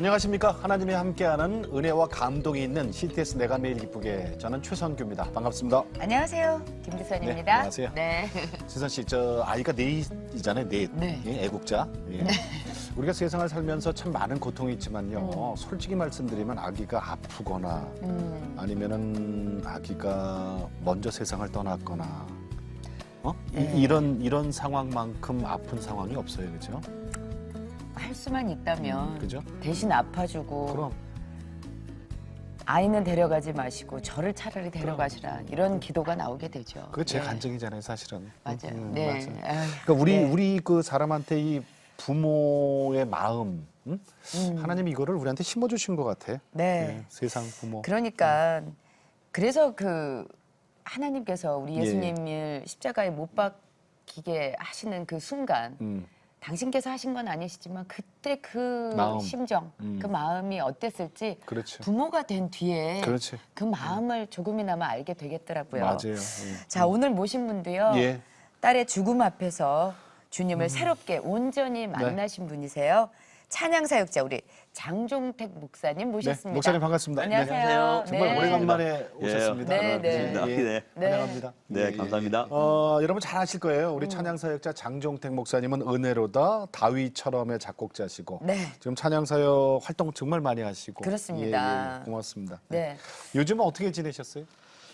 안녕하십니까. 하나님이 함께하는 은혜와 감동이 있는 CTS 내가 매일 기쁘게. 저는 최선규입니다. 반갑습니다. 안녕하세요. 김두선입니다. 네, 안녕하세요. 네. 세선 씨, 저 아이가 넷이잖아요. 넷. 네. 예, 애국자. 예. 우리가 세상을 살면서 참 많은 고통이 있지만요. 솔직히 말씀드리면 아기가 아프거나 아니면은 아기가 먼저 세상을 떠났거나 네. 이런 상황만큼 아픈 상황이 없어요. 그죠? 할 수만 있다면 그죠? 대신 아파주고 그럼. 아이는 데려가지 마시고 저를 차라리 데려가시라 이런 기도가 나오게 되죠. 그게 제 네. 간증이잖아요, 사실은. 맞아요. 네. 맞아요. 아유, 그러니까 네. 우리 그 사람한테 이 부모의 마음, 하나님이 이거를 우리한테 심어주신 것 같아. 네. 예, 세상 부모. 그러니까 그래서 그 하나님께서 우리 예. 예수님을 십자가에 못 박히게 하시는 그 순간 당신께서 하신 건 아니시지만 그때 그 마음. 심정, 그 마음이 어땠을지 그렇지. 부모가 된 뒤에 그렇지. 그 마음을 조금이나마 알게 되겠더라고요. 맞아요. 자, 오늘 모신 분도요. 예. 딸의 죽음 앞에서 주님을 새롭게 온전히 네. 만나신 분이세요. 찬양 사역자 우리 장종택 목사님 모셨습니다. 네, 목사님 반갑습니다. 안녕하세요. 안녕하세요. 정말 네. 오래간만에 오셨습니다. 네, 네. 예, 네. 환영합니다. 네, 감사합니다. 여러분 잘 아실 거예요. 우리 찬양 사역자 장종택 목사님은 은혜로다 다윗처럼의 작곡자시고 네. 지금 찬양 사역 활동 정말 많이 하시고 그렇습니다. 예, 예, 고맙습니다. 네. 요즘은 어떻게 지내셨어요?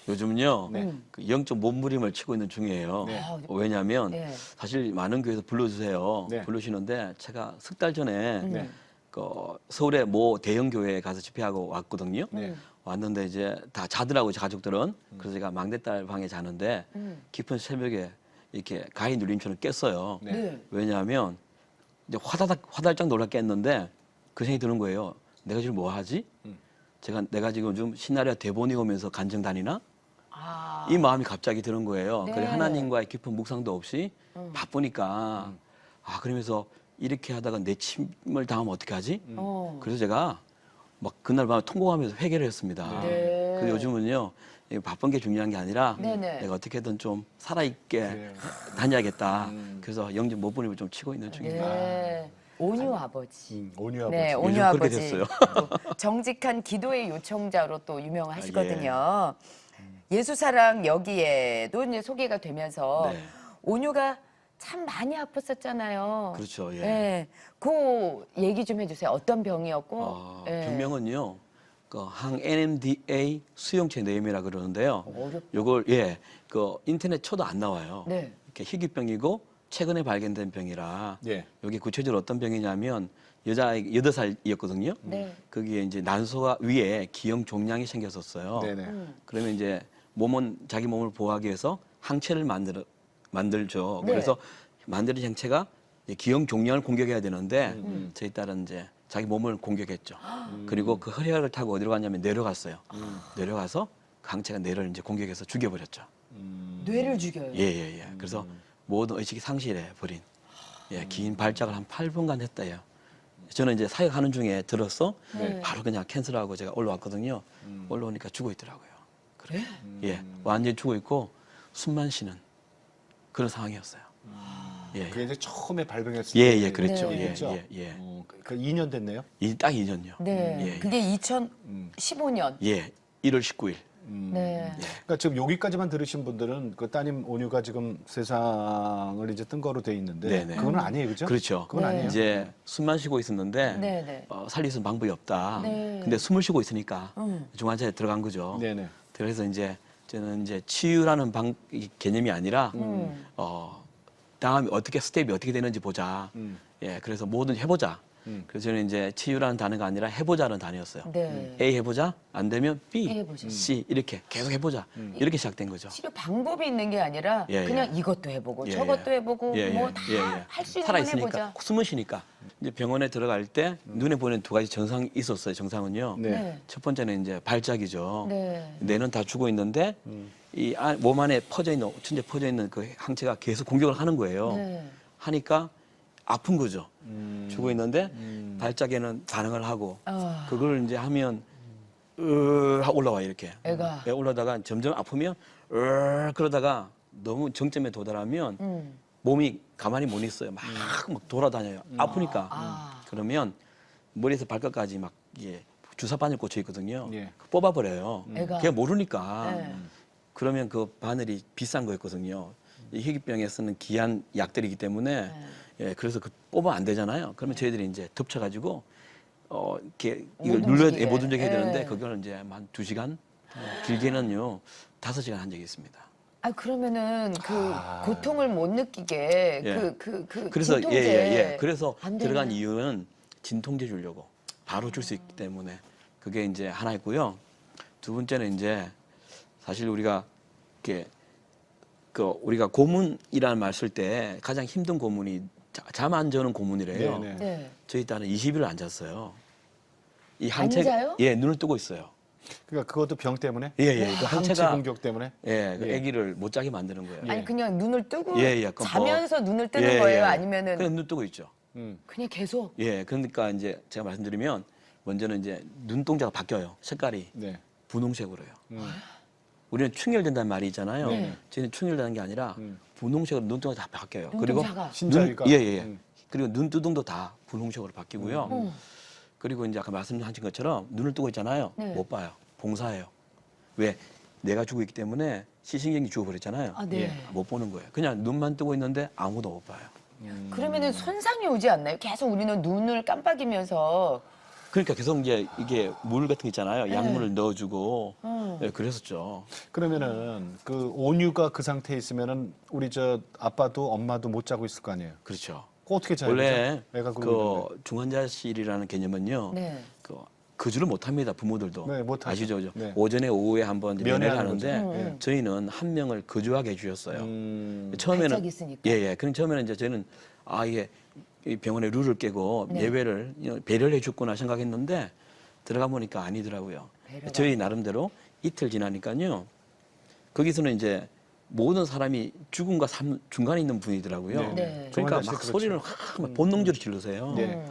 요즘은요, 네. 그 영적 몸부림을 치고 있는 중이에요. 네. 왜냐하면 네. 사실 많은 교회에서 불러주세요. 네. 부르시는데 제가 석 달 전에 네. 그 서울의 모 대형 교회에 가서 집회하고 왔거든요. 네. 왔는데 이제 다 자더라고요, 제 가족들은. 그래서 제가 막내딸 방에 자는데 깊은 새벽에 이렇게 가위 눌림처럼 깼어요. 네. 네. 왜냐하면 이제 화달짝 놀라 깼는데 그 생각이 드는 거예요. 내가 지금 뭐 하지? 내가 지금 좀 신나리아 대본이 오면서 간증 다니나? 아. 이 마음이 갑자기 드는 거예요. 네. 그래 하나님과의 깊은 묵상도 없이 바쁘니까 그러면서 이렇게 하다가 내 침을 당하면 어떻게 하지? 그래서 제가 막 그날 밤에 통곡하면서 회개를 했습니다. 네. 그래서 요즘은요 이 바쁜 게 중요한 게 아니라 네네. 내가 어떻게든 좀 살아있게 그래요. 다녀야겠다. 그래서 영적 못부림을 좀 치고 있는 중입니다. 네. 온유 아버지. 온유 아버지. 네, 온유 요즘 그렇게 아버지. 됐어요. 또 정직한 기도의 요청자로 또 유명하시거든요. 예수사랑 여기에도 이제 소개가 되면서 네. 온유가 참 많이 아팠었잖아요. 그렇죠, 예. 네, 그 얘기 좀 해주세요. 어떤 병이었고? 예. 병명은요, 그 항 NMDA 수용체 내염이라 그러는데요. 어렵다. 요걸 그 인터넷 쳐도 안 나와요. 네. 이렇게 희귀병이고 최근에 발견된 병이라. 예. 여기 구체적으로 어떤 병이냐면 여자아이 8살이었거든요. 네. 거기에 이제 난소가 위에 기형 종양이 생겼었어요. 네네. 그러면 이제 몸은 자기 몸을 보호하기 위해서 항체를 만들죠. 네. 그래서 만드는 항체가 기형 종양을 공격해야 되는데 저희 딸은 이제 자기 몸을 공격했죠. 그리고 그 허리학을 타고 어디로 갔냐면 내려갔어요. 내려가서 그 항체가 뇌를 이제 공격해서 죽여버렸죠. 뇌를 죽여요. 예. 그래서 모든 의식이 상실해 버린 긴 발작을 한 8분간 했다요. 저는 이제 사역하는 중에 들어서 네. 바로 그냥 캔슬하고 제가 올라왔거든요. 올라오니까 죽어 있더라고요. 그래? 네? 예, 완전히 죽어 있고 숨만 쉬는 그런 상황이었어요. 예, 그게 이제 처음에 발병했을 예, 때 그랬죠. 네. 예, 예. 그 2년 됐네요. 딱 2년요. 네. 예, 그게 2015년. 예, 1월 19일. 네. 그러니까 지금 여기까지만 들으신 분들은 그 따님 온유가 지금 세상을 이제 뜬 거로 돼 있는데 네네. 그건 아니에요, 그죠? 그렇죠. 그건 네. 아니에요. 이제 숨만 쉬고 있었는데 네네. 살릴 수 있는 방법이 없다. 네. 근데 숨을 쉬고 있으니까 중환자에 들어간 거죠. 네네. 그래서 이제 저는 이제 치유라는 이 개념이 아니라 다음에 어떻게 스텝이 어떻게 되는지 보자. 예, 그래서 뭐든 해보자. 그래서 저는 이제 치유라는 단어가 아니라 해보자는 단어였어요. 네. A 해보자, 안 되면 B, 해보자. C 이렇게 계속 해보자. 이렇게 시작된 거죠. 치료 방법이 있는 게 아니라 예, 그냥 이것도 해보고 예, 저것도 예. 해보고 뭐 다 할 수 있는 건 살아있으니까 해보자. 숨을 쉬니까 이제 병원에 들어갈 때 눈에 보이는 두 가지 증상이 있었어요. 증상은요. 네. 첫 번째는 이제 발작이죠. 네. 뇌는 다 죽어 있는데 이 몸 안에 천재 퍼져 있는 그 항체가 계속 공격을 하는 거예요. 네. 하니까 아픈 거죠. 죽어 있는데 발작에는 반응을 하고 아. 그걸 이제 하면 하고 올라와 이렇게. 애가. 올라다가 점점 아프면 그러다가 너무 정점에 도달하면 몸이 가만히 못 있어요. 막 돌아다녀요. 아프니까. 그러면 머리에서 발끝까지 막 이게 주사 바늘 꽂혀 있거든요. 예. 뽑아버려요. 애가. 걔가 모르니까. 네. 그러면 그 바늘이 비싼 거였거든요. 이 희귀병에 쓰는 귀한 약들이기 때문에 예, 그래서 그 뽑으면 안 되잖아요. 그러면 저희들이 이제 덮쳐가지고 이렇게 이걸 못 눌러야 움직이게. 못 움직여야 되는데 예. 그걸 이제 한 2시간, 길게는요 5시간 한 적이 있습니다. 아 그러면은 그 아. 고통을 못 느끼게 예. 그 그래서 진통제 그래서 안 들어간 되면- 이유는 진통제 주려고 바로 줄 수 있기 때문에 그게 이제 하나 있고요. 두 번째는 이제 사실 우리가 이렇게 우리가 고문이라는 말 쓸 때 가장 힘든 고문이 잠 안 자는 고문이래요. 네네. 네. 저희 딸은 20일을 안 잤어요. 이 안 항체 자요? 예, 눈을 뜨고 있어요. 그러니까 그것도 병 때문에? 예, 예. 그 항체 항체가 공격 때문에? 예, 그 예. 아기를 못 자게 만드는 거예요. 아니 그냥 눈을 뜨고 예, 예. 그럼 자면서 눈을 뜨는 예, 거예요? 예. 아니면은 그냥 눈 뜨고 있죠. 그냥 계속 예, 그러니까 이제 제가 말씀드리면 먼저는 이제 눈동자가 바뀌어요. 색깔이 네. 분홍색으로 해요. 우리는 충혈된다는 말이 있잖아요. 네. 저희는 충혈되는 게 아니라 분홍색으로 눈동자가 다 바뀌어요. 눈동자가. 신자위가? 예, 예. 그리고 눈두덩도 다 분홍색으로 바뀌고요. 어. 그리고 이제 아까 말씀하신 것처럼 눈을 뜨고 있잖아요. 네. 못 봐요. 봉사해요. 왜? 내가 죽고 있기 때문에 시신경이 죽어버렸잖아요. 아, 네. 못 보는 거예요. 그냥 눈만 뜨고 있는데 아무도 못 봐요. 그러면은 손상이 오지 않나요? 계속 우리는 눈을 깜빡이면서 그러니까 계속 이제 이게 물 같은 거 있잖아요. 네. 약물을 넣어주고 음. 예, 그랬었죠. 그러면은 그 온유가 그 상태에 있으면은 우리 저 아빠도 엄마도 못 자고 있을 거 아니에요? 그렇죠. 그거 어떻게 자요? 원래 애가 그러고 그 중환자실이라는 개념은요. 네. 거주를 못합니다. 부모들도 네, 못하죠. 아시죠? 네. 오전에 오후에 한번 면회를 면회하는 거죠. 하는데 저희는 한 명을 거주하게 해주셨어요. 처음에는 발작이 있으니까. 예예. 그럼 처음에는 이제 저희는 이게 이 병원의 룰을 깨고 네. 예외를 배려를 해줬구나 생각했는데 들어가 보니까 아니더라고요. 배려가 저희 나름대로 이틀 지나니까요. 거기서는 이제 모든 사람이 죽음과 삶 중간에 있는 분이더라고요. 네. 네. 그러니까 막 중환자실 소리를 막 본능적으로 질르세요. 네.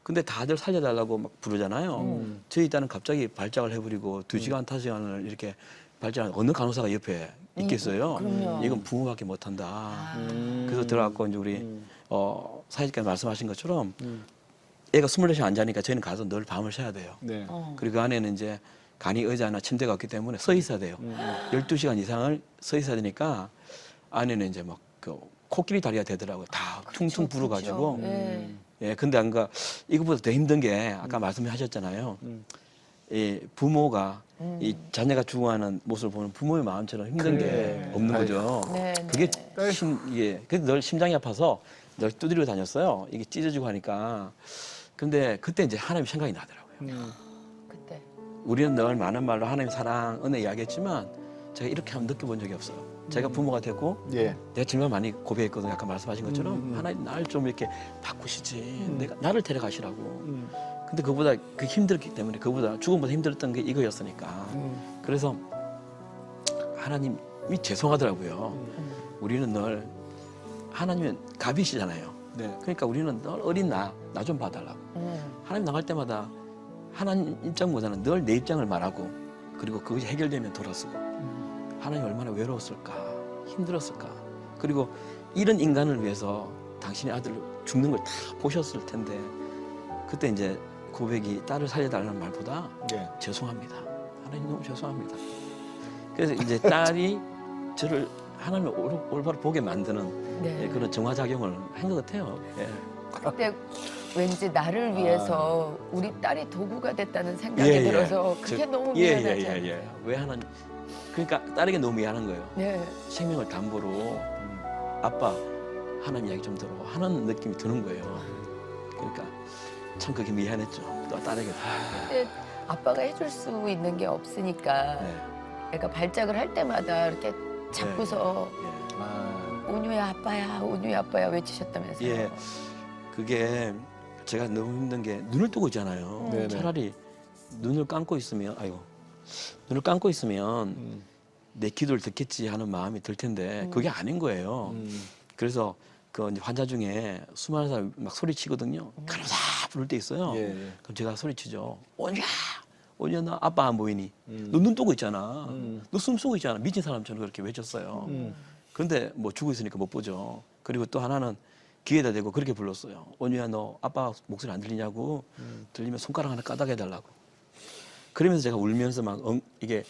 근데 다들 살려달라고 막 부르잖아요. 저희 딸은 갑자기 발작을 해버리고 2시간, 5시간을 이렇게 발작, 어느 간호사가 옆에 있겠어요? 그럼요. 이건 부모밖에 못한다. 아. 그래서 들어갔고 이제 우리 사회자께서 말씀하신 것처럼 애가 24시간 안 자니까 저희는 가서 늘 밤을 새야 돼요. 네. 그리고 그 안에는 이제 간이 의자나 침대가 없기 때문에 서 있어야 돼요. 12시간 이상을 서 있어야 되니까 안에는 이제 막 그 코끼리 다리가 되더라고요. 다 퉁퉁 불어가지고. 네. 예, 근데 안가 이것보다 더 힘든 게 아까 말씀하셨잖아요. 이 부모가 이 자녀가 죽어가는 모습을 보는 부모의 마음처럼 힘든 그래. 게 없는 거죠. 네, 그게 네. 그래서 늘 심장이 아파서 늘 두드리고 다녔어요. 이게 찢어지고 하니까. 근데 그때 이제 하나님 생각이 나더라고요. 그때 우리는 늘 많은 말로 하나님 사랑, 은혜 이야기했지만 제가 이렇게 한번 느껴본 적이 없어요. 제가 부모가 됐고 예. 내가 정말 많이 고백했거든요. 아까 말씀하신 것처럼 하나님 날 좀 이렇게 바꾸시지. 내가 나를 데려가시라고. 근데 그보다 그 힘들었기 때문에 그보다 죽음보다 힘들었던 게 이거였으니까. 그래서 하나님이 죄송하더라고요. 우리는 늘 하나님은 갑이시잖아요. 네. 그러니까 우리는 늘 어린 나 좀 봐달라고. 하나님 나갈 때마다 하나님 입장보다는 늘 내 입장을 말하고 그리고 그것이 해결되면 돌아서고 하나님 얼마나 외로웠을까 힘들었을까 그리고 이런 인간을 위해서 당신의 아들 죽는 걸 다 보셨을 텐데 그때 이제 고백이 딸을 살려달라는 말보다 예. 죄송합니다. 하나님 너무 죄송합니다. 그래서 이제 딸이 저를 하나님을 올바로 보게 만드는 네. 예, 그런 정화작용을 한 것 같아요. 예. 그때 왠지 나를 위해서 우리 딸이 도구가 됐다는 생각이 예, 예. 들어서 그게 너무 예, 미안하죠. 예, 예, 예. 왜 하나님 그러니까 딸에게 너무 미안한 거예요. 네. 생명을 담보로 아빠 하나님 이야기 좀 들어 하는 느낌이 드는 거예요. 그러니까 참 그게 미안했죠. 또 딸에게. 근데 아빠가 해줄 수 있는 게 없으니까 네. 애가 발작을 할 때마다 이렇게 잡고서 예. 아, 온유야 아빠야 온유야 아빠야 외치셨다면서요. 예. 그게 제가 너무 힘든 게 눈을 뜨고 있잖아요. 네네. 차라리 눈을 감고 있으면 눈을 감고 있으면 내 기도를 듣겠지 하는 마음이 들 텐데 그게 아닌 거예요. 그래서 그 이제 환자 중에 수많은 사람이 막 소리치거든요. 간호사 부를 때 있어요. 예, 예. 그럼 제가 소리치죠. 온유야, 온유야 나 아빠 안 보이니? 너 눈 뜨고 있잖아. 너 숨 쉬고 있잖아. 미친 사람처럼 그렇게 외쳤어요. 그런데 뭐 죽어 있으니까 못 보죠. 그리고 또 하나는 귀에다 대고 그렇게 불렀어요. 온유야 너 아빠 목소리 안 들리냐고. 들리면 손가락 하나 까닥 해달라고. 그러면서 제가 울면서 막 이게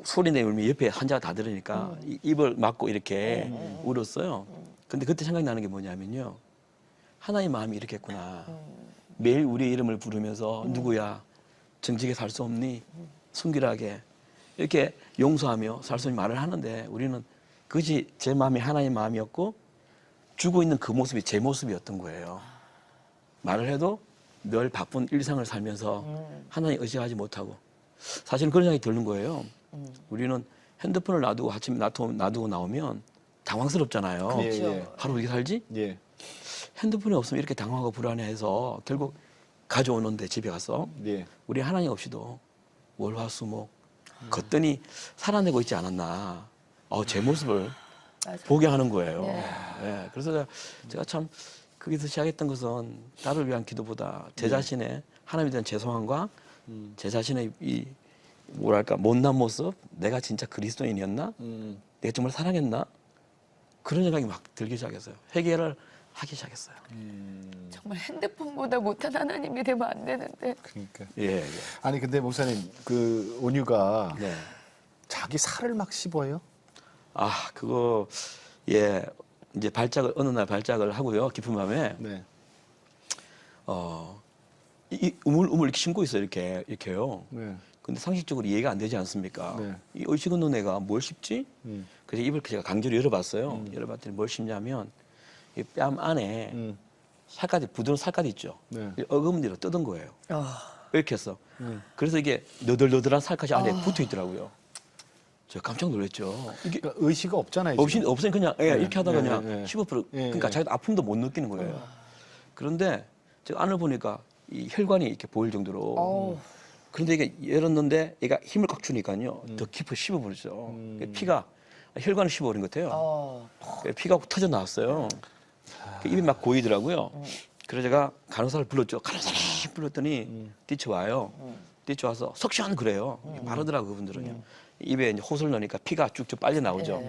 소리 내고 울면 옆에 환자가 다 들으니까 입을 막고 이렇게 울었어요. 근데 그때 생각이 나는 게 뭐냐면요. 하나의 마음이 이렇게 했구나. 매일 우리의 이름을 부르면서 누구야 정직에 살 수 없니? 순결하게 이렇게 용서하며 살 수 있는 말을 하는데 우리는 그것이 제 마음이 하나의 마음이었고 죽어 있는 그 모습이 제 모습이었던 거예요. 말을 해도 늘 바쁜 일상을 살면서 하나님 의식하지 못하고 사실은 그런 생각이 드는 거예요. 우리는 핸드폰을 놔두고 아침에 놔두고 나오면 당황스럽잖아요. 예, 예. 하루 어떻게 살지? 예. 핸드폰이 없으면 이렇게 당황하고 불안해해서 결국 가져오는데 집에 가서 예. 우리 하나님 없이도 월화수목 걷더니 살아내고 있지 않았나. 제 모습을 맞아. 보게 하는 거예요. 네. 예, 그래서 제가 참 거기서 시작했던 것은 나를 위한 기도보다 제 자신의 하나님에 대한 죄송함과 제 자신의 이 뭐랄까 못난 모습, 내가 진짜 그리스도인이었나? 내가 정말 사랑했나? 그런 생각이 막 들기 시작했어요. 회개를 하기 시작했어요. 정말 핸드폰보다 못한 하나님이 되면 안 되는데. 그러니까. 예, 예. 아니 근데 목사님 그 온유가 네. 자기 살을 막 씹어요? 그거 예 이제 어느 날 발작을 하고요. 깊은 밤에 네. 이 우물 이렇게 심고 있어요. 이렇게요. 네. 근데 상식적으로 이해가 안 되지 않습니까? 네. 이 의식은 너네가 뭘 씹지? 그래서 입을 제가 강제로 열어봤어요. 열어봤더니 뭘 씹냐면 이 뺨 안에 살갗이 부드러운 살갗 있죠. 네. 어금니로 뜯은 거예요. 아, 이렇게 해서. 그래서 이게 너덜너덜한 살갗이 안에 붙어 있더라고요. 제가 깜짝 놀랐죠. 이게 그러니까 의식이 없잖아요. 지금. 없으니 그냥 이렇게 하다가 네, 그냥 네. 15% 네, 그러니까 네. 자기도 아픔도 못 느끼는 거예요. 그런데 제가 안을 보니까 이 혈관이 이렇게 보일 정도로 어우. 그런데 이게 열었는데 얘가 힘을 꽉 주니까요 더 깊이 씹어버리죠. 피가 혈관을 씹어버린 것 같아요. 피가 터져 나왔어요. 입이 막 고이더라고요. 그래서 제가 간호사를 불렀죠. 간호사님 불렀더니 뛰쳐와요. 뛰쳐와서 석션 그래요. 마르더라고 그분들은요. 입에 이제 호소를 넣으니까 피가 쭉쭉 빨려 나오죠.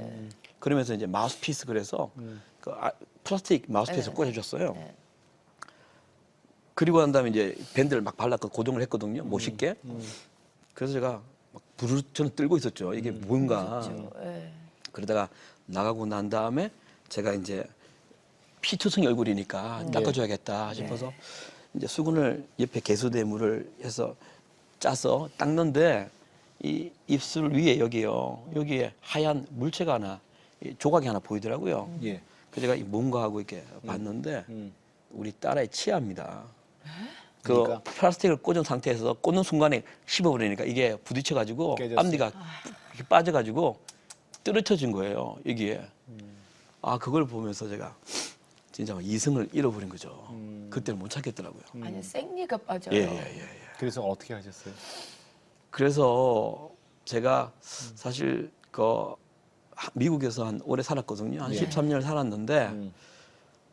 그러면서 이제 마우스피스 그래서 그 플라스틱 마우스피스를 꽂아줬어요. 그리고 난 다음에 이제 밴드를 막 발랐고 고정을 했거든요. 못 씻게. 그래서 제가 막 부르처럼 떨고 있었죠. 이게 뭔가. 예. 그러다가 나가고 난 다음에 제가 이제 피투성이 얼굴이니까 닦아줘야겠다 싶어서 이제 수건을 옆에 개수대물을 해서 짜서 닦는데 이 입술 위에 여기에 하얀 물체가 하나, 조각이 하나 보이더라고요. 예. 그래서 제가 이 뭔가 하고 이렇게 봤는데 우리 딸의 치아입니다. 그 그러니까? 플라스틱을 꽂은 상태에서 꽂는 순간에 씹어버리니까 이게 부딪혀가지고 깨졌어요. 앞니가 이렇게 빠져가지고 떨어져진 거예요. 여기에. 그걸 보면서 제가 진짜 막 이성을 잃어버린 거죠. 그때는 못 찾겠더라고요. 아니 생리가 빠져요. 예. 그래서 어떻게 하셨어요? 그래서 제가 사실 미국에서 한 오래 살았거든요. 한 13년을 살았는데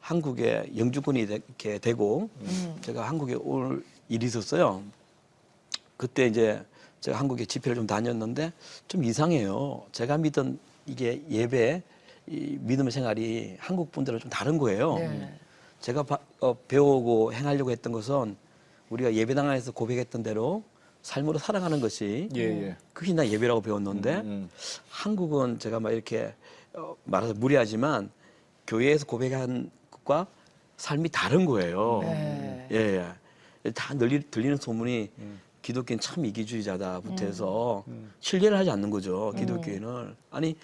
한국에 영주권이 이렇게 되고 제가 한국에 올 일이 있었어요. 그때 이제 제가 한국에 집회를 좀 다녔는데 좀 이상해요. 제가 믿던 이게 예배, 이 믿음의 생활이 한국 분들은 좀 다른 거예요. 네. 제가 배우고 행하려고 했던 것은 우리가 예배당 안에서 고백했던 대로 삶으로 살아가는 것이 예. 그게 나 예배라고 배웠는데 한국은 제가 막 이렇게 말해서 무례하지만 교회에서 고백한 것과 삶이 다른 거예요. 네. 예. 다 들리는 소문이 기독교는 참 이기주의자다부터 해서 신뢰를 하지 않는 거죠. 기독교인을. 아니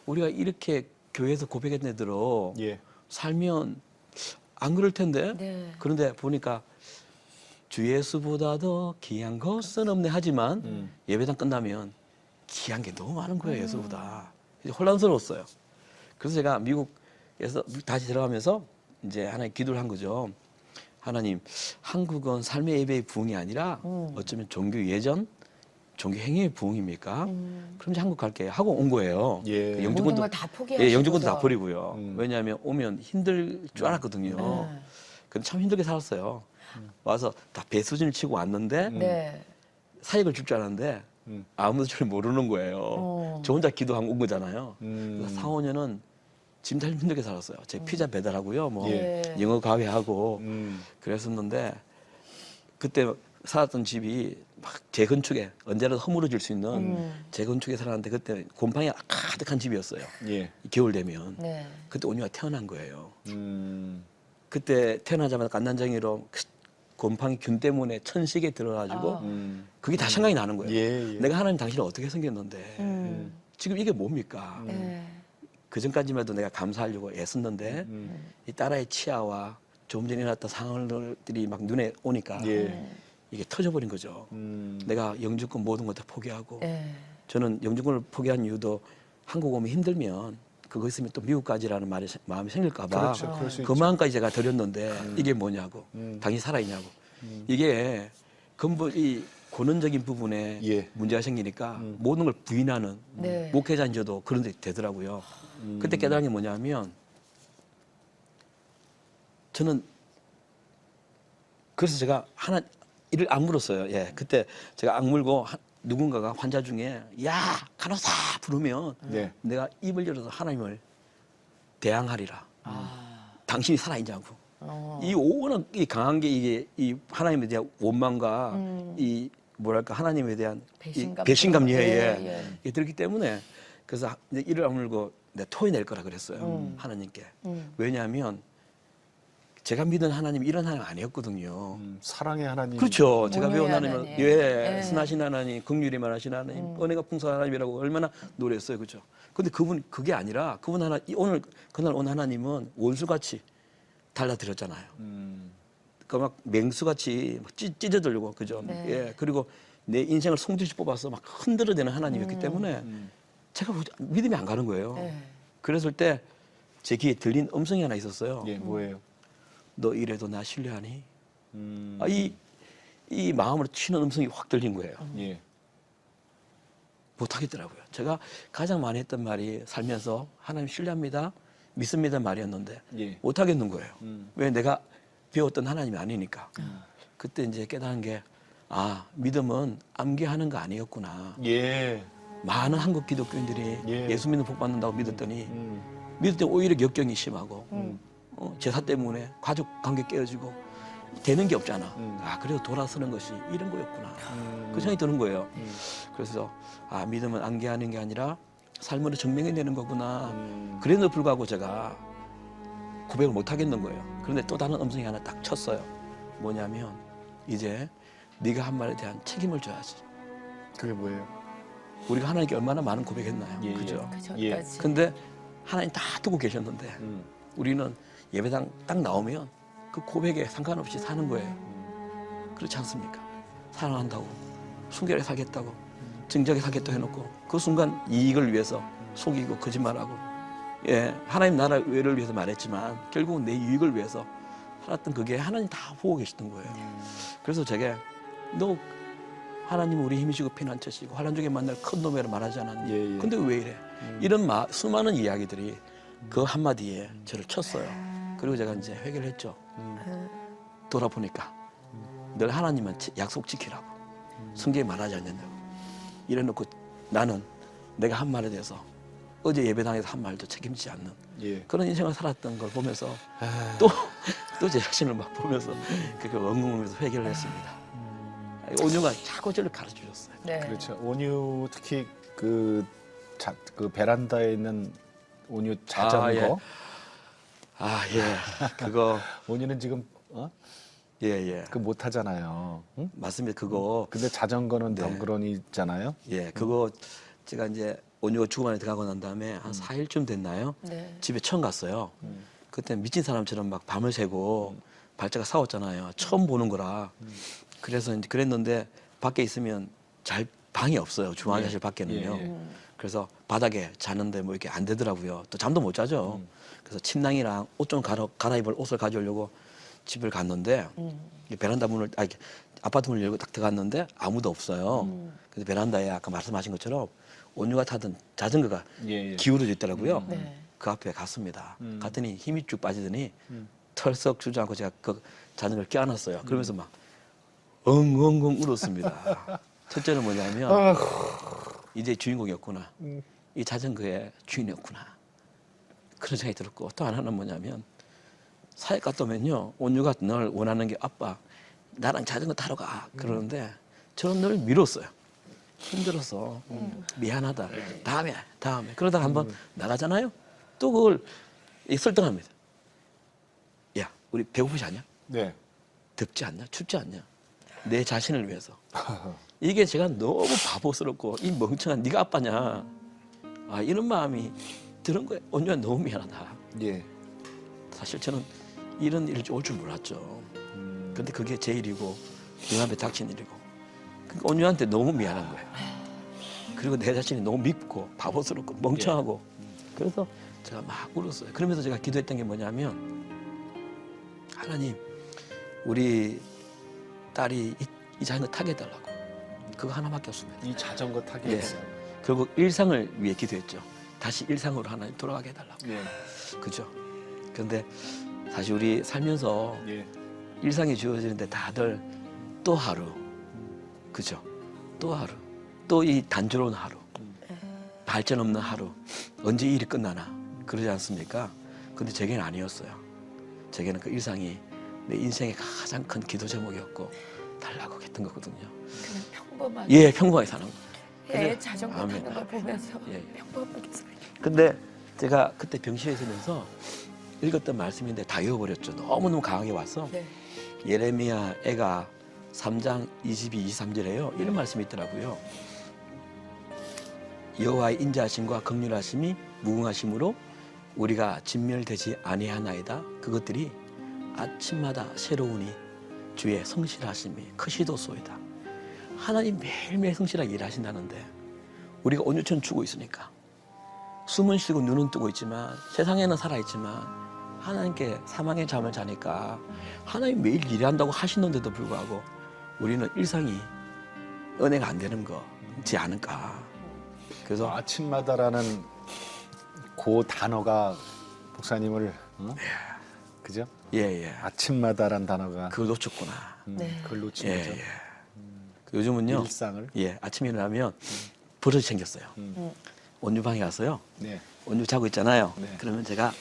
우리가 이렇게 교회에서 고백했던 애들로 예. 살면 안 그럴 텐데. 네. 그런데 보니까 주 예수보다 더 귀한 것은 없네 하지만 예배당 끝나면 귀한 게 너무 많은 거예요. 예수보다. 이제 혼란스러웠어요. 그래서 제가 미국에서 다시 들어가면서 이제 하나님 기도를 한 거죠. 하나님, 한국은 삶의 예배의 부흥이 아니라 어쩌면 종교 예전, 종교 행위의 부흥입니까? 그럼 이제 한국 갈게요. 하고 온 거예요. 예. 그 모든 걸 다 포기하시고. 예, 영주권도 다 버리고요. 왜냐하면 오면 힘들 줄 알았거든요. 근데 참 힘들게 살았어요. 와서 다 배수진을 치고 왔는데 네. 사역을 줄 줄 알았는데 아무도 줄 모르는 거예요. 저 혼자 기도하고 온 거잖아요. 그래서 4, 5년은 짐 잘 힘들게 살았어요. 제 피자 배달하고요, 뭐 예. 영어 과외하고 음. 그랬었는데 그때 살았던 집이 막 재건축에 언제라도 허물어질 수 있는 재건축에 살았는데 그때 곰팡이가 가득한 집이었어요. 예. 겨울 되면 네. 그때 온유가 태어난 거예요. 음. 그때 태어나자마자 갓난장이로 곰팡이 균 때문에 천식에 들어가지고 음. 그게 다 생각이 나는 거예요. 예, 예. 내가 하나님 당신을 어떻게 생겼는데 지금 이게 뭡니까? 네. 그 전까지만 해도 내가 감사하려고 애썼는데 음. 이 딸아이 치아와 조금 전에 일어났던 상황들이 막 눈에 오니까 예. 이게 터져버린 거죠. 내가 영주권 모든 것 다 포기하고 네. 저는 영주권을 포기한 이유도 한국 오면 힘들면 그거 있으면 또 미국 가지라는 마음이 생길까 봐 그렇죠. 그럴 수 그 있죠. 마음까지 제가 드렸는데 이게 뭐냐고 당신이 살아있냐고 이게 근본 이 고는적인 부분에 예. 문제가 생기니까 모든 걸 부인하는 네. 목회자인 저도 그런 데 되더라고요. 그때 깨달은 게 뭐냐면 저는 그래서 제가 하나 이를 악물었어요. 예, 그때 제가 악물고 누군가가 환자 중에 야 간호사 부르면 네. 내가 입을 열어서 하나님을 대항하리라. 아. 당신이 살아있냐고. 어. 이 워낙 이 강한 게 이게 이 하나님에 대한 원망과 이 뭐랄까 하나님에 대한 배신감. 이 배신감 예, 예, 예. 이게 들기 때문에 그래서 이제 이를 악물고 내가 토해낼 거라 그랬어요. 하나님께. 왜냐하면 제가 믿은 하나님이 이런 하나님 아니었거든요. 사랑의 하나님. 그렇죠. 제가 온유의 배운 하나님은 하나님. 예, 예. 선하신 하나님, 긍휼이 많으신 하나님, 은혜가 풍성한 하나님이라고 얼마나 노래했어요, 그렇죠. 근데 그분 그게 아니라 그분 하나 오늘 그날 온 하나님은 원수같이 달라드렸잖아요. 그 막 맹수같이 막 찢어들고 그죠. 네. 예, 그리고 내 인생을 송두시 뽑아서 막 흔들어대는 하나님이었기 때문에 제가 믿음이 안 가는 거예요. 네. 그랬을 때 제 귀에 들린 음성이 하나 있었어요. 예, 뭐예요? 너 이래도 나 신뢰하니? 음. 아, 이 마음으로 치는 음성이 확 들린 거예요. 예. 못하겠더라고요. 제가 가장 많이 했던 말이 살면서 하나님 신뢰합니다, 믿습니다 말이었는데 예. 못하겠는 거예요. 음. 왜 내가 배웠던 하나님이 아니니까. 그때 이제 깨달은 게 믿음은 암기하는 거 아니었구나. 예. 많은 한국 기독교인들이 예. 예수 믿는 복 받는다고 믿었더니 음. 믿을 오히려 역경이 심하고 제사 때문에 가족 관계 깨어지고 되는 게 없잖아. 그래도 돌아서는 것이 이런 거였구나. 그 생각이 드는 거예요. 그래서 믿음은 암기하는 게 아니라 삶으로 증명해내는 거구나. 그래도 불구하고 제가 고백을 못 하겠는 거예요. 그런데 또 다른 음성이 하나 딱 쳤어요. 뭐냐면 이제 네가 한 말에 대한 책임을 져야지. 그게 뭐예요? 우리가 하나님께 얼마나 많은 고백했나요? 예, 그죠? 그 예. 전까지. 근데 하나님 다 두고 계셨는데 음. 우리는 예배당 딱 나오면 그 고백에 상관없이 사는 거예요. 그렇지 않습니까? 사랑한다고, 순결하게 살겠다고, 정직하게 살겠다고 해놓고 그 순간 이익을 위해서 속이고 거짓말하고 예, 하나님 나라 의를 위해서 말했지만 결국은 내 유익을 위해서 살았던 그게 하나님 다 보고 계시던 거예요. 그래서 제가 너 하나님 우리 힘이시고 피난처시고 환난 중에 만날 큰 놈이라 말하지 않았니? 예, 예. 근데 왜 이래? 이런 수많은 이야기들이 그 한마디에 저를 쳤어요. 그리고 제가 이제 회개를 했죠. 돌아보니까 늘 하나님은 약속 지키라고 성경에 말하지 않는다고 이래놓고 나는 내가 한 말에 대해서 어제 예배당에서 한 말도 책임지지 않는 예. 그런 인생을 살았던 걸 보면서 아. 또 제 자신을 막 보면서 그렇게 엉엉하면서 회개를 했습니다. 온유가 자꾸 저를 가르쳐 주셨어요. 네. 그렇죠. 온유 특히 그 베란다에 있는 온유 자전거. 예. 그거 온유는 지금 예. 그 못 하잖아요. 응? 맞습니다. 그거 근데 자전거는 네. 덩그러니잖아요. 예, 그거 제가 이제 온유가 주간에 들어가고 난 다음에 한 4일쯤 됐나요? 네. 집에 처음 갔어요. 그때 미친 사람처럼 막 밤을 새고 발자가 싸웠잖아요. 처음 보는 거라. 그래서 이제 그랬는데 밖에 있으면 잘 방이 없어요. 중화장실 밖에는요. 예. 그래서 바닥에 자는데 뭐 이렇게 안 되더라고요. 또 잠도 못 자죠. 그래서 침낭이랑 옷 좀 갈아입을 옷을 가져오려고 집을 갔는데 이 베란다 문을 이렇게 아파트 문을 열고 딱 들어갔는데 아무도 없어요. 그래서 베란다에 아까 말씀하신 것처럼 온유가 타던 자전거가 예. 기울어져 있더라고요. 네. 그 앞에 갔습니다. 갔더니 힘이 쭉 빠지더니 털썩 주저앉고 제가 그 자전거를 껴안았어요. 그러면서 막 엉엉엉 울었습니다. 첫째는 뭐냐면 이제 주인공이었구나. 이 자전거의 주인이었구나. 그런 생각이 들었고 또 하나는 뭐냐면 사회 갔다 오면요 온유가 늘 원하는 게 아빠 나랑 자전거 타러 가 그러는데 저는 늘 미뤘어요. 힘들어서 미안하다. 다음에 그러다가 한번 나가잖아요. 또 그걸 설득합니다. 야 우리 배고프지 않냐? 네. 덥지 않냐? 춥지 않냐? 내 자신을 위해서. 이게 제가 너무 바보스럽고 이 멍청한 네가 아빠냐? 아 이런 마음이 드는 거예요. 온유야 너무 미안하다. 예. 사실 저는 이런 일이 올 줄 몰랐죠. 근데 그게 제 일이고 눈앞에 닥친 일이고 그러니까 온유한테 너무 미안한 거예요. 그리고 내 자신이 너무 밉고 바보스럽고 멍청하고 그래서 제가 막 울었어요. 그러면서 제가 기도했던 게 뭐냐면 하나님 우리 딸이 이 자전거 타게 해달라고 그거 하나밖에 없습니다. 이 자전거 타기 예. 했어요. 결국 일상을 위해 기도했죠. 다시 일상으로 하나님 돌아가게 해달라고. 예. 그죠? 그런데 사실 우리 살면서 예. 일상이 주어지는데 다들 또 하루, 그죠? 또 하루, 또 이 단조로운 하루, 발전 없는 하루, 언제 이 일이 끝나나 그러지 않습니까? 근데 제게는 아니었어요. 제게는 그 일상이 내 인생의 가장 큰 기도 제목이었고 달라고 했던 거거든요. 그냥 평범하게 예, 평범하게 사는 거. 애 자전거 아멘. 타는 걸 보면서 예. 평범하게 살아요. 근데 제가 그때 병실에 있으면서 읽었던 말씀인데 다 잊어버렸죠. 너무너무 강하게 와서 네. 예레미야 애가 3장 22, 23절에요. 이런 말씀이 있더라고요. 여호와의 인자하심과 긍휼하심이 무궁하심으로 우리가 진멸되지 아니하나이다. 그것들이 아침마다 새로우니 주의 성실하심이 크시도소이다. 하나님 매일매일 성실하게 일하신다는데 우리가 온유처럼 죽고 있으니까 숨은 쉬고 눈은 뜨고 있지만 세상에는 살아있지만 하나님께 사망의 잠을 자니까 하나님 매일 일한다고 하시는데도 불구하고 우리는 일상이 은혜가 안 되는 거지 않을까. 그래서 아침마다라는 그 단어가 목사님을 그죠? 예. 아침마다란 단어가 그걸 놓쳤구나. 네. 그걸 놓친 예, 거죠. 예. 요즘은요. 일상을. 예, 아침에 일어나면 버릇이 생겼어요. 온유방에 가서요. 네. 온유 자고 있잖아요. 네. 그러면 제가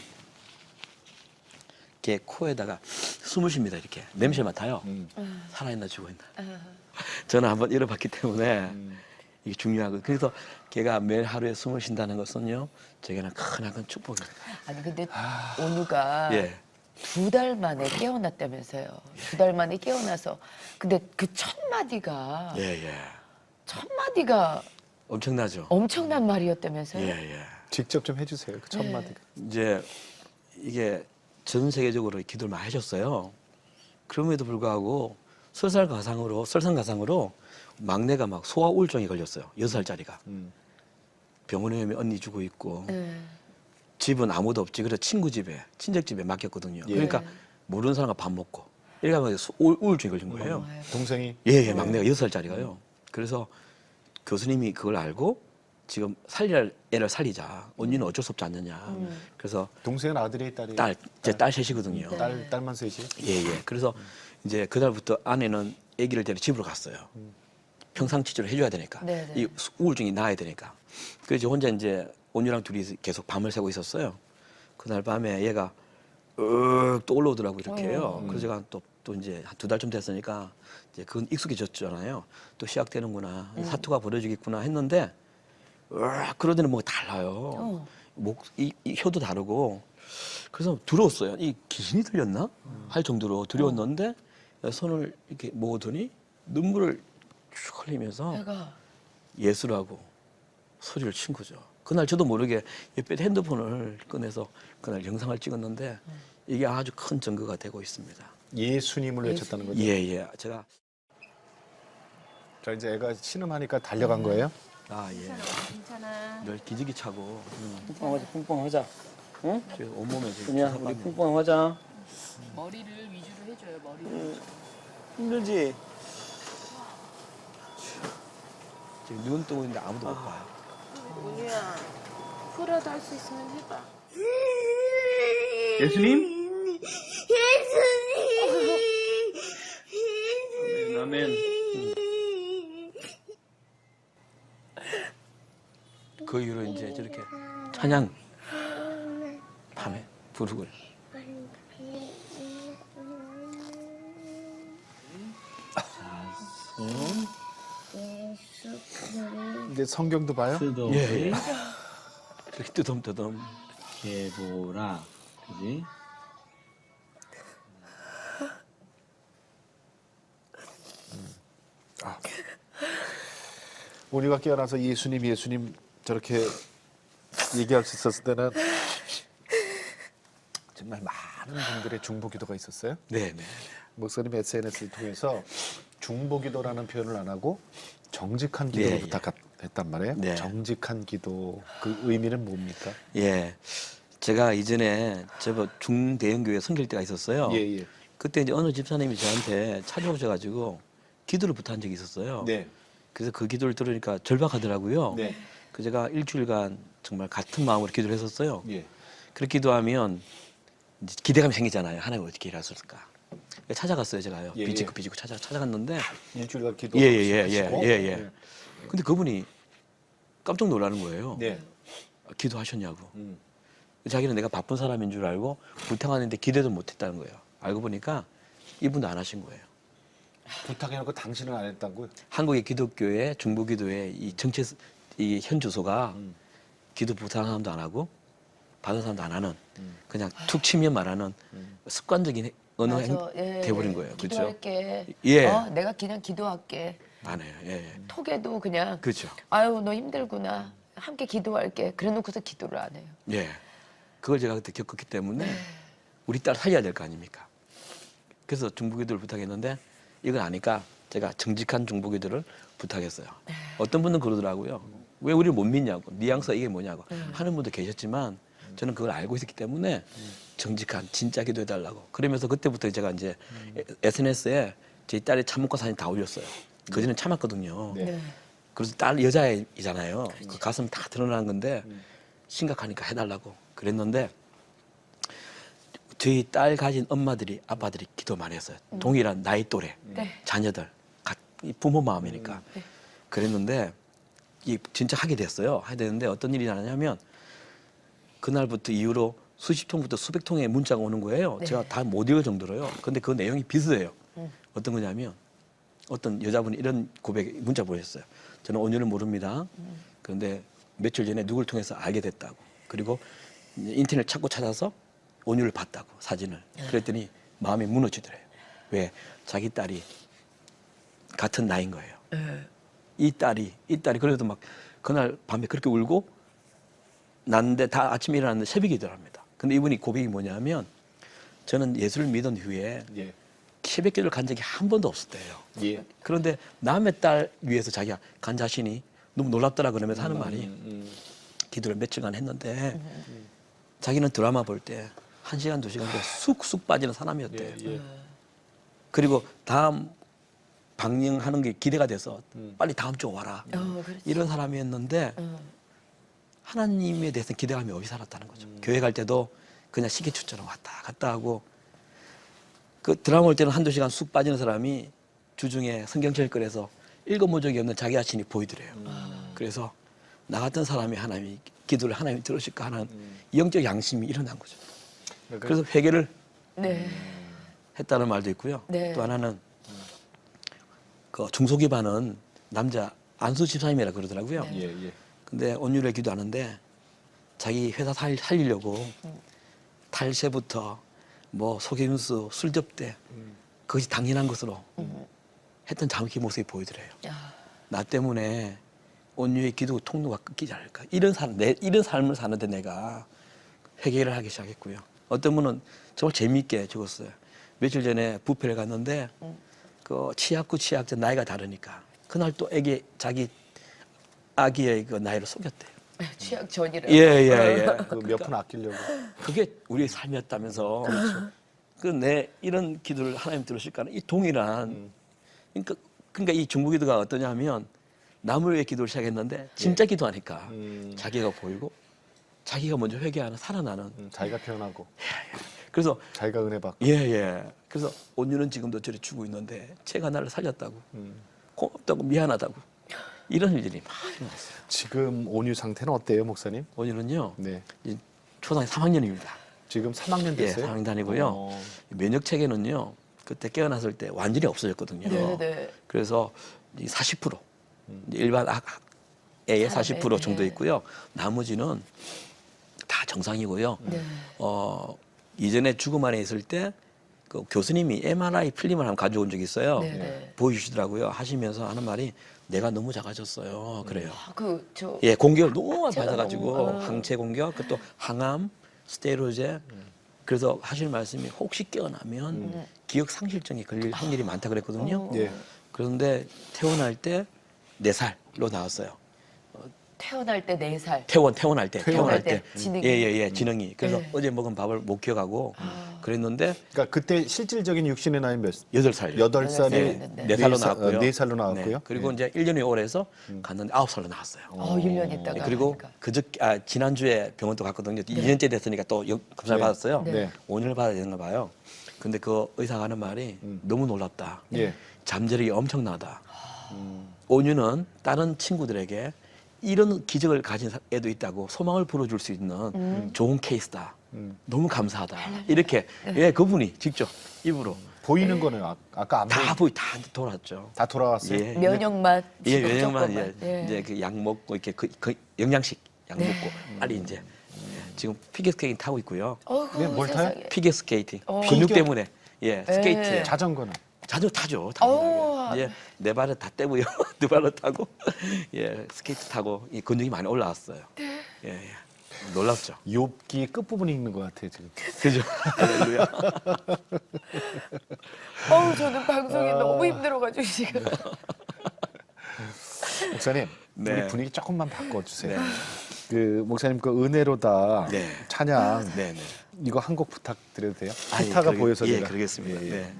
이렇게 코에다가 숨을 쉽니다. 이렇게 냄새 맡아요. 살아있나 죽어있나. 저는 한번 잃어봤기 때문에 이게 중요하고 그래서 걔가 매일 하루에 숨을 쉰다는 것은요. 제게는 크나큰 축복이에요. 아니 근데 온유가 예. 2달 만에 깨어났다면서요. 2달 만에 깨어나서 근데 그 첫 마디가 예. 첫 마디가 엄청나죠. 엄청난 말이었다면서요. 예. 직접 좀 해주세요. 그 첫 네. 마디가. 이제 이게 전 세계적으로 기도를 많이 하셨어요. 그럼에도 불구하고 설상가상으로 막내가 막 소아 우울증에 걸렸어요. 6살짜리가. 병원에 오면 언니 주고 있고 네. 집은 아무도 없지. 그래서 친구 집에 친척 집에 맡겼거든요. 예. 그러니까 모르는 사람과 밥 먹고 이렇게 하면 우울증에 걸린 거예요. 동생이 예, 막내가 6살짜리가요. 그래서 교수님이 그걸 알고 지금 애를 살리자. 언니는 어쩔 수 없지 않느냐. 그래서 동생은 아들이 딸이 제 딸 셋이거든요. 딸만 셋이. 예. 그래서 이제 그날부터 아내는 아기를 데리고 집으로 갔어요. 평상 치료를 해줘야 되니까. 네네. 이 우울증이 나아야 되니까. 그래서 혼자 이제 온유랑 둘이 계속 밤을 새고 있었어요. 그날 밤에 얘가 또 올라오더라고 이렇게요. 그래서 제가 또 이제 한 2달쯤 됐으니까 이제 그건 익숙해졌잖아요. 또 시작되는구나. 사투가 벌어지겠구나 했는데 그러더니 뭐가 달라요. 이 혀도 다르고. 그래서 두려웠어요. 이 귀신이 들렸나? 할 정도로 두려웠는데 손을 이렇게 모으더니 눈물을 쭉 흘리면서 내가 예수라고 소리를 친 거죠. 그날 저도 모르게 옆에 핸드폰을 꺼내서 그날 영상을 찍었는데 이게 아주 큰 증거가 되고 있습니다. 예수님을 외쳤다는 거죠. 예. 제가 자 이제 애가 신음하니까 달려간 거예요. 괜찮아. 늘 기저귀 차고 punkpunk하자. 응? 지금 온몸에 지금 그냥 우리 punkpunk하자. 머리를 위주로 해줘요. 머리를. 힘들지? 지금 눈 뜨고 있는데 아무도 못 봐요. 온유야, 풀어도 할 수 있으면 해봐. 예수님? 아멘. 그 이후로 이제 저렇게 찬양 밤에 부르고. 이제 성경도 봐요? 수도 예, 예. 이렇게 뜨덤뜨덤. 개보라 그지? 온유가 깨어나서 예수님 저렇게 얘기할 수 있었을 때는 정말 많은 분들의 중보기도가 있었어요. 네, 네. 목사님 SNS를 통해서 중보기도라는 표현을 안 하고 정직한 기도를 예, 예. 부탁했단 말이에요. 네. 정직한 기도 그 의미는 뭡니까? 예. 제가 이전에 저 중대형교회 섬길 때가 있었어요. 예. 그때 이제 어느 집사님이 저한테 찾아오셔가지고 기도를 부탁한 적이 있었어요. 네. 그래서 그 기도를 들으니까 절박하더라고요. 네. 그 제가 일주일간 정말 같은 마음으로 기도를 했었어요. 예. 그렇게 기도하면 이제 기대감이 생기잖아요. 하나님 어떻게 일하실까? 찾아갔어요, 제가요. 예, 비집고 비집고 찾아갔는데 일주일간 기도. 예. 근데 그분이 깜짝 놀라는 거예요. 네. 기도하셨냐고. 음. 자기는 내가 바쁜 사람인 줄 알고 부탁하는데 기대도 못했다는 거예요. 알고 보니까 이분도 안 하신 거예요. 부탁해놓고 당신은 안 했다고요? 한국의 기독교회 중보기도회 이 정체 이 현주소가 기도 부탁한 사람도 안 하고 받은 사람도 안 하는 그냥 툭 치면 말하는 습관적인 언어가 맞아. 예, 돼버린 거예요. 그렇죠? 기도할게. 예. 내가 그냥 기도할게. 안 해요. 예. 톡에도 그냥 그렇죠. 아유 너 힘들구나. 함께 기도할게. 그래놓고서 기도를 안 해요. 예. 그걸 제가 그때 겪었기 때문에 우리 딸 살려야 될 거 아닙니까? 그래서 중보기도를 부탁했는데 이건 아니까 제가 정직한 중보기도를 부탁했어요. 어떤 분은 그러더라고요. 왜 우리를 못 믿냐고. 뉘앙스가 이게 뭐냐고. 하는 분도 계셨지만 저는 그걸 알고 있었기 때문에 정직한 진짜 기도해달라고. 그러면서 그때부터 제가 이제 SNS에 제 딸의 참먹고 사진 다 올렸어요. 그전에 참았거든요. 네. 그래서 딸 여자이잖아요. 그 가슴 다 드러나는 건데 심각하니까 해달라고 그랬는데 저희 딸 가진 엄마들이 아빠들이 기도 많이 했어요. 동일한 나이 또래 네. 자녀들 이 부모 마음이니까 그랬는데 이 진짜 하게 됐어요. 하게 되는데 어떤 일이 나냐면 그날부터 이후로 수십 통부터 수백 통의 문자가 오는 거예요. 네. 제가 다 못 읽을 정도로요. 근데 그 내용이 비슷해요. 어떤 거냐면 어떤 여자분이 이런 고백 문자 보냈어요. 저는 온유를 모릅니다. 그런데 며칠 전에 누굴 통해서 알게 됐다고. 그리고 인터넷 찾고 찾아서 온유를 봤다고 사진을. 그랬더니 마음이 무너지더래요. 왜? 자기 딸이 같은 나이인 거예요. 이 딸이 그래도 막 그날 밤에 그렇게 울고 났는데 다 아침에 일어났는데 새벽이더랍니다. 근데 이분이 고백이 뭐냐면 저는 예수를 믿은 후에 예. 새벽 기도를 간 적이 한 번도 없었대요. 예. 그런데 남의 딸 위해서 자기가 간 자신이 너무 놀랍더라 그러면서 하는 말이 기도를 며칠간 했는데 자기는 드라마 볼 때 1시간, 2시간 쑥쑥 빠지는 사람이었대요. 예. 그리고 다음 방영하는 게 기대가 돼서 빨리 다음 주에 와라. 그렇지. 이런 사람이었는데 하나님에 대해서는 기대감이 없이 살았다는 거죠. 교회 갈 때도 그냥 시계추처럼 왔다 갔다 하고 그 드라마 볼 때는 1~2시간 쑥 빠지는 사람이 주중에 성경책을 꺼내서 읽어본 적이 없는 자기 자신이 보이더래요. 그래서 나 같은 사람이 하나님이 기도를 하나님이 들으실까 하는 영적 양심이 일어난 거죠. 그래서 회개를 네. 했다는 말도 있고요. 네. 또 하나는 그 중소기반은 남자 안수 집사님이라 그러더라고요. 예. 근데 온유를 기도하는데 자기 회사 살리려고 탈세부터 뭐 속임수, 술접대 그것이 당연한 것으로 했던 자기 모습이 보이더래요. 야. 나 때문에 온유의 기도 통로가 끊기지 않을까. 이런 삶을 사는데 내가 회개를 하기 시작했고요. 어떤 분은 정말 재미있게 적었어요. 며칠 전에 뷔페를 갔는데 그 치약구 치약제 나이가 다르니까 그날 또 자기 아기의 그 나이를 속였대요. 취약 전이라. 예. 그 몇 푼 아끼려고. 그게 우리의 삶이었다면서. 그 내 이런 기도를 하나님 들으실까는 이 동일한. 그러니까 이 중보기도가 어떠냐면 남을 위해 기도를 시작했는데 진짜 기도하니까 자기가 보이고 자기가 먼저 회개하는 살아나는. 자기가 태어나고 그래서 자기가 은혜 받고. 예. 그래서 온유는 지금도 저리 죽고 있는데 제가 나를 살렸다고 고맙다고 미안하다고 이런 일들이 많이 일어났어요. 지금 온유 상태는 어때요, 목사님? 온유는요 네. 이제 초등학교 3학년입니다. 지금 3학년 예, 됐어요? 3학년 다니고요. 어. 면역 체계는요. 그때 깨어났을 때 완전히 없어졌거든요. 네. 그래서 이 40% 이제 일반 애의 사람의, 40% 정도 네. 있고요. 나머지는 다 정상이고요. 네. 이전에 죽음 안에 있을 때 그 교수님이 MRI 필름을 한번 가져온 적이 있어요. 네. 보여주시더라고요. 하시면서 하는 말이 내가 너무 작아졌어요. 그래요. 저 예, 공격을 너무 많이 제가 받아가지고 너무, 항체 공격, 또 항암, 스테로제. 그래서 하실 말씀이 혹시 깨어나면 기억 상실증이 걸릴 확률이 많다 그랬거든요. 예. 그런데 태어날 때 4살로 나왔어요. 태어날 때 4살. 태어날 때. 태어날 때 지능이. 예, 지능이. 그래서 네. 어제 먹은 밥을 못 기억하고 그랬는데 그러니까 그때 실질적인 육신의 나이 몇? 8살. 8살이 네. 4살로 나왔고요. 4살로 나왔고요. 네. 그리고 이제 1년이 오래서 갔는데 9살로 나왔어요. 1년 있다가 네, 그리고 하니까. 지난주에 병원도 갔거든요. 2년째 됐으니까 또 검사를 네. 받았어요. 네. 5년을 받아야 되는가 봐요. 근데 그 의사가 하는 말이 너무 놀랍다. 예. 잠재력이 엄청나다. 온유는 다른 친구들에게 이런 기적을 가진 애도 있다고 소망을 불어줄 수 있는 좋은 케이스다. 너무 감사하다. 이렇게 예, 그분이 직접 입으로 보이는 거는 아까 안 보이 다 돌았죠. 다 돌아왔어요. 예. 면역만 예, 지금 왜냐면 조금만. 예. 이제 그 약 먹고 이렇게 그 영양식 약 먹고 빨리 이제 지금 피겨 스케이팅 타고 있고요. 어이구, 네, 뭘 타요? 세상에. 피겨 스케이팅 피겨? 근육 때문에 예 스케이트 네. 자전거는 자주 타죠. 어우. 당연하게. 이제 내 발을 다 떼고요. 두 발로 타고 예 스케이트 타고 이 근육이 많이 올라왔어요. 예. 놀랍죠. 욥기 끝부분에 있는 것 같아요 지금. 그죠? 할렐루야. 저는 방송이 너무 힘들어가지고 지금. 목사님 네. 우리 분위기 조금만 바꿔주세요. 네. 그 목사님 그 은혜로다 네. 찬양 네, 네. 이거 한 곡 부탁드려도 돼요? 아, 예, 기타가 그러겠- 보여서 예, 제가. 그러겠습니다. 예, 예. 네.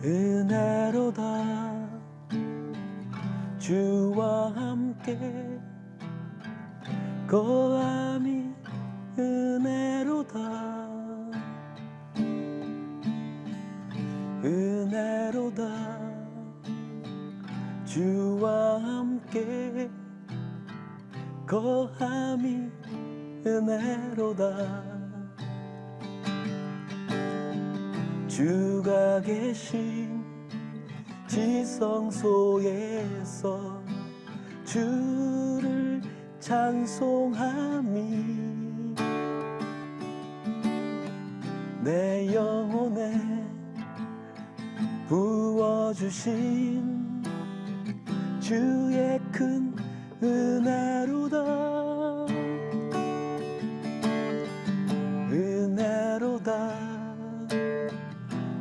은혜로다 주와 함께 거함이 은혜로다 은혜로다 주와 함께 거함이 은혜로다 주가 계신 지성소에서 주를 찬송함이 내 영혼에 부어주신 주의 큰 은혜로다 은혜로다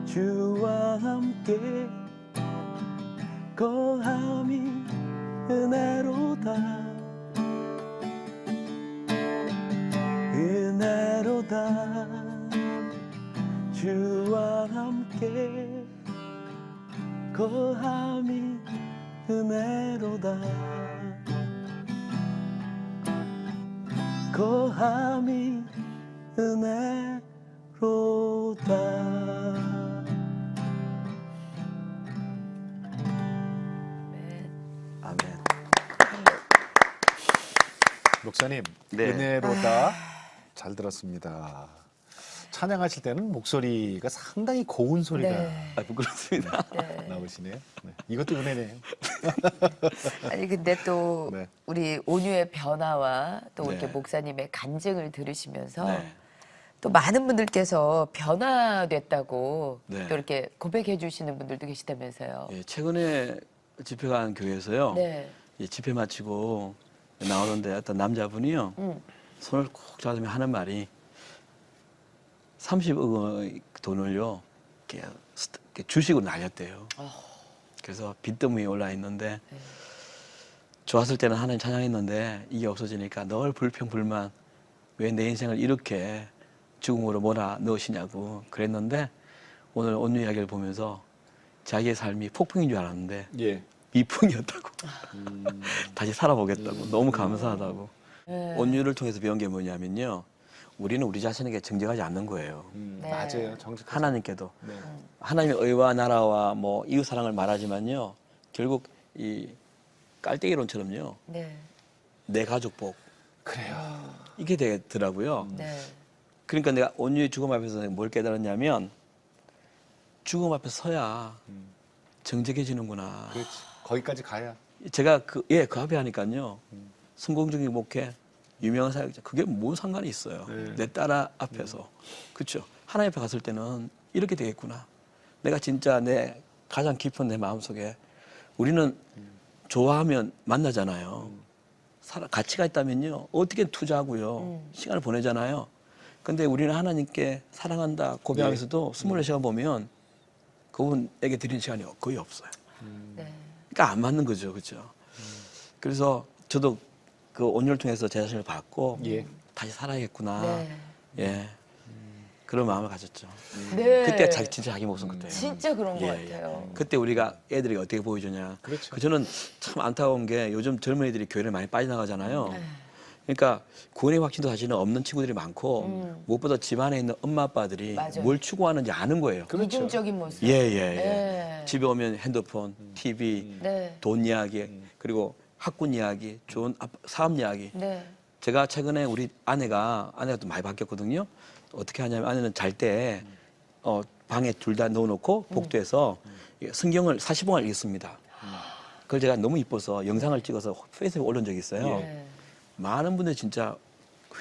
주와 함께 거함이 은혜로다 은혜로다 주와 함께 거함이 은혜로다 거함이 은혜로다 아멘. 목사님 네. 은혜로다 잘 들었습니다. 찬양하실 때는 목소리가 상당히 고운 소리가 네. 아, 부끄럽습니다. 네. 나오시네요. 네. 이것도 은혜네요. 아니 근데 또 네. 우리 온유의 변화와 또 네. 이렇게 목사님의 간증을 들으시면서 네. 또 많은 분들께서 변화됐다고 네. 또 이렇게 고백해 주시는 분들도 계시다면서요. 예, 최근에 집회 간 교회에서요. 네. 예, 집회 마치고 나오는데 어떤 남자분이요. 손을 꼭 잡으며 하는 말이 30억 원의 돈을요. 이렇게 주식으로 날렸대요. 그래서 빚더미에 올라 있는데 좋았을 때는 하나님 찬양했는데 이게 없어지니까 늘 불평 불만 왜 내 인생을 이렇게 죽음으로 몰아 넣으시냐고 그랬는데 오늘 온유 이야기를 보면서 자기의 삶이 폭풍인 줄 알았는데 예. 미풍이었다고 다시 살아보겠다고 너무 감사하다고 네. 온유를 통해서 배운 게 뭐냐면요 우리는 우리 자신에게 정직하지 않는 거예요 네. 맞아요. 정직하죠. 하나님께도 네. 하나님의 의와 나라와 뭐 이웃 사랑을 말하지만요 결국 이 깔때기론처럼요 네. 내 가족 복 그래요. 이게 되더라고요 네. 그러니까 내가 온유의 죽음 앞에서 뭘 깨달았냐면 죽음 앞에 서야 정직해지는구나. 그렇지. 거기까지 가야. 제가 그 앞에 하니까요. 성공적인 목회, 유명한 사역자 그게 뭔 상관이 있어요. 네. 내 딸 앞에서. 그렇죠. 하나님 앞에 갔을 때는 이렇게 되겠구나. 내가 진짜 내 가장 깊은 내 마음속에 우리는 좋아하면 만나잖아요. 가치가 있다면요. 어떻게 투자하고요. 시간을 보내잖아요. 근데 우리는 하나님께 사랑한다 고백하면서도 24시간 보면 그분에게 드리는 시간이 거의 없어요. 네. 그러니까 안 맞는 거죠. 그렇죠. 그래서 저도 그 온유를 통해서 제 자신을 봤고 예. 다시 살아야겠구나. 네. 예. 그런 마음을 가졌죠. 네. 그때 진짜 자기 모습 그때요. 진짜 그런 것 예, 예. 같아요. 그때 우리가 애들이 어떻게 보여주냐. 그렇죠. 그 저는 참 안타까운 게 요즘 젊은이들이 교회를 많이 빠져나가잖아요. 네. 그러니까 구원의 확신도 사실은 없는 친구들이 많고 무엇보다 집안에 있는 엄마 아빠들이 맞아요. 뭘 추구하는지 아는 거예요. 그렇죠. 이중적인 모습. 예, 예, 예. 네. 집에 오면 핸드폰, TV, 네. 돈 이야기, 그리고 학군 이야기, 좋은 사업 이야기. 네. 제가 최근에 우리 아내가 또 많이 바뀌었거든요. 어떻게 하냐면 아내는 잘 때 방에 둘 다 넣어놓고 복도에서 성경을 40권을 읽습니다. 그걸 제가 너무 이뻐서 영상을 찍어서 페이스북에 올린 적이 있어요. 네. 많은 분들이 진짜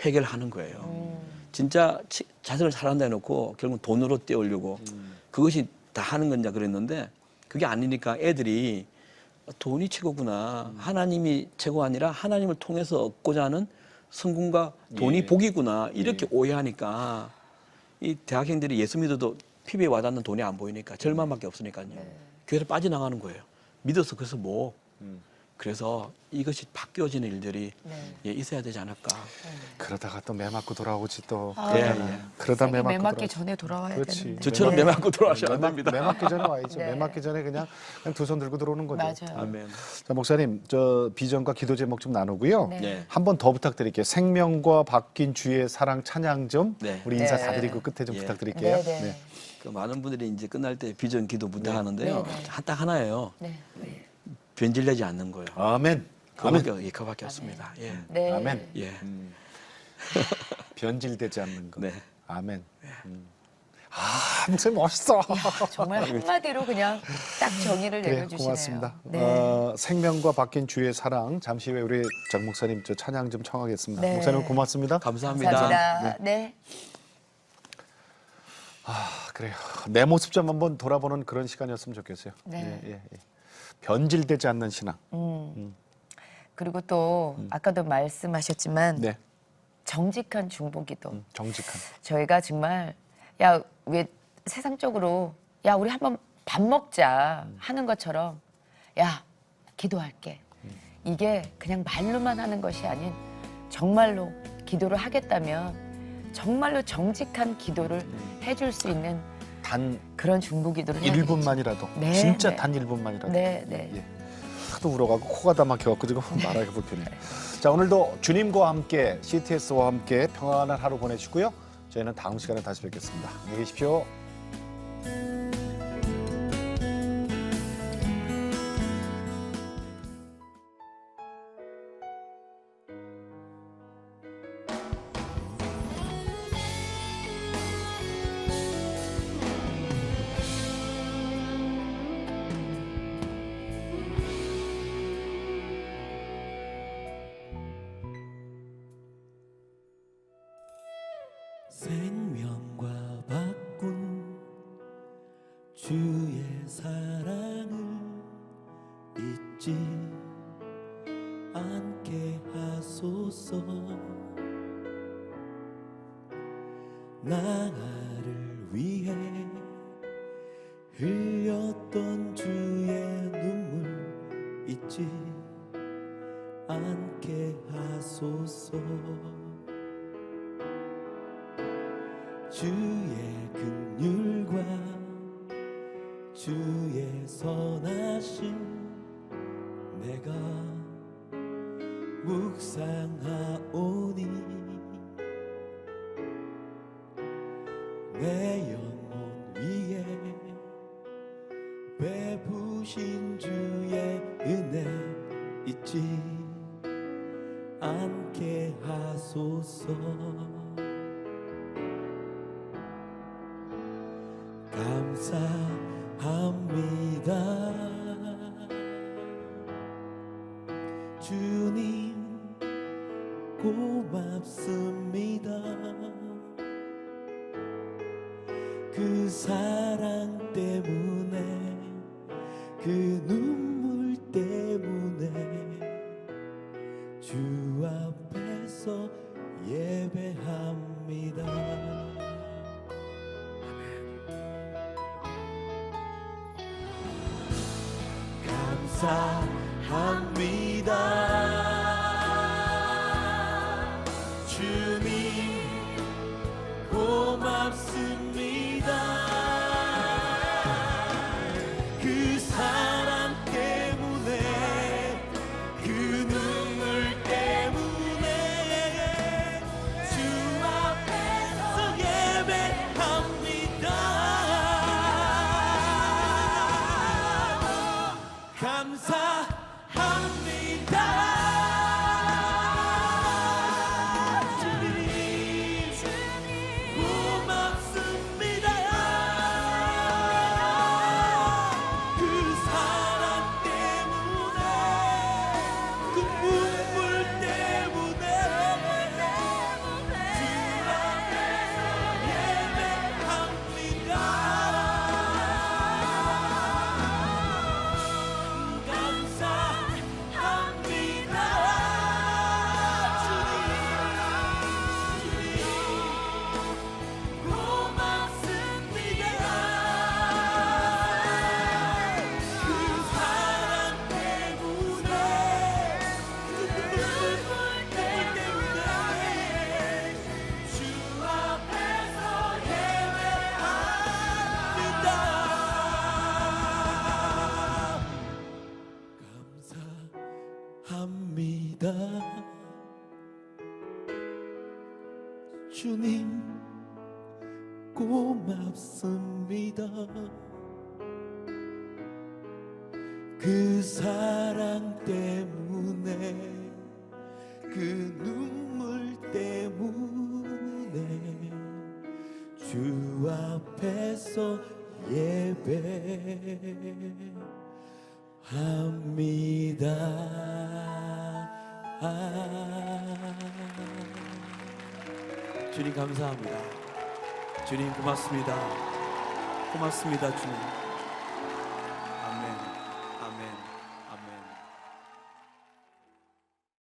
회개를 하는 거예요. 진짜 자신을 사랑한다 해놓고 결국 돈으로 떼어올리고 그것이 다 하는 거냐 그랬는데 그게 아니니까 애들이 돈이 최고구나. 하나님이 최고가 아니라 하나님을 통해서 얻고자 하는 성공과 돈이 예. 복이구나. 이렇게 오해하니까 이 대학생들이 예수 믿어도 피부에 와닿는 돈이 안 보이니까 절망밖에 없으니까요. 교회를 빠져나가는 거예요. 믿어서 그래서 뭐. 그래서 이것이 바뀌어지는 일들이 네. 예, 있어야 되지 않을까. 그러다가 또 매 맞고 돌아오지 또. 아, 예, 그러다가. 예. 그러다 매 맞고 매 맞기 돌아오지. 전에 돌아와야 그렇지. 되는데. 저처럼 네. 매 맞고 돌아가시면 안 됩니다. 매 맞기 전에 와야죠. 네. 매 맞기 전에 그냥 두 손 들고 들어오는 거죠. 맞아요. 아멘. 자, 목사님, 저 비전과 기도 제목 좀 나누고요. 네. 네. 한 번 더 부탁드릴게요. 생명과 바뀐 주의 사랑 찬양 좀 네. 우리 인사 네. 다 드리고 끝에 좀 예. 부탁드릴게요. 네, 네. 그 많은 분들이 이제 끝날 때 비전 기도 부탁하는데요. 네, 네. 딱 하나예요. 네. 변질되지 않는 거예요. 아멘. 아멘. 그거밖에 없습니다. 예. 네. 아멘. 예. 변질되지 않는 거. 네. 아멘. 아, 목사님 멋있어. 정말 한마디로 그냥 딱 정의를 그래, 내려주시네요. 고맙습니다. 네. 생명과 바뀐 주의 사랑 잠시 후에 우리 장 목사님 저 찬양 좀 청하겠습니다. 네. 목사님 고맙습니다. 감사합니다. 감사합니다. 네. 아, 그래요. 내 모습 좀 한번 돌아보는 그런 시간이었으면 좋겠어요. 네. 예, 예, 예. 변질되지 않는 신앙. 그리고 또 아까도 말씀하셨지만 네. 정직한 중보기도. 정직한. 저희가 정말 야 왜 세상적으로 야 우리 한번 밥 먹자 하는 것처럼 야 기도할게. 이게 그냥 말로만 하는 것이 아닌 정말로 기도를 하겠다면 정말로 정직한 기도를 해줄 수 있는 단 그런 중보기도를 해야 되겠죠. 1분만이라도. 네, 진짜 네. 단 1분만이라도. 네, 네. 예. 하도 울어가고 코가 다 막혀갖고 지금 말하기 불편해. 자, 오늘도 주님과 함께 CTS와 함께 평안한 하루 보내시고요. 저희는 다음 시간에 다시 뵙겠습니다. 안녕히 계십시오. 생명과 바꾼 주의 사랑을 잊지 않게 하소서. 나를 위해 흘렸던 주의 눈물 잊지 않게 하소서. 주의 긍휼과 주의 선하심 내가 묵상하오니 내 영혼 위에 베푸신 주의 은혜 잊지 않게 하소서. 감사합니다. 주님 고맙습니다. 그 사랑 때문에 그 눈물 때문에 주 앞에서 예배합니다. 감사합니다. 주님 고맙습니다. 그 사랑 때문에 그 눈물 때문에 주 앞에서 예배합니다. 감사합니다. 주님 고맙습니다. 그 사랑 때문에 그 눈물 때문에 주 앞에서 예배합니다. 감사합니다. 주님 고맙습니다. 그 사랑 때문에 그 눈물 때문에 주 앞에서 예배합니다. 감사합니다. 주님 고맙습니다. 그 사랑 때문에 그 눈물 때문에 주 앞에서 예배합니다. 주님 감사합니다. 주님 고맙습니다. 고맙습니다 주님.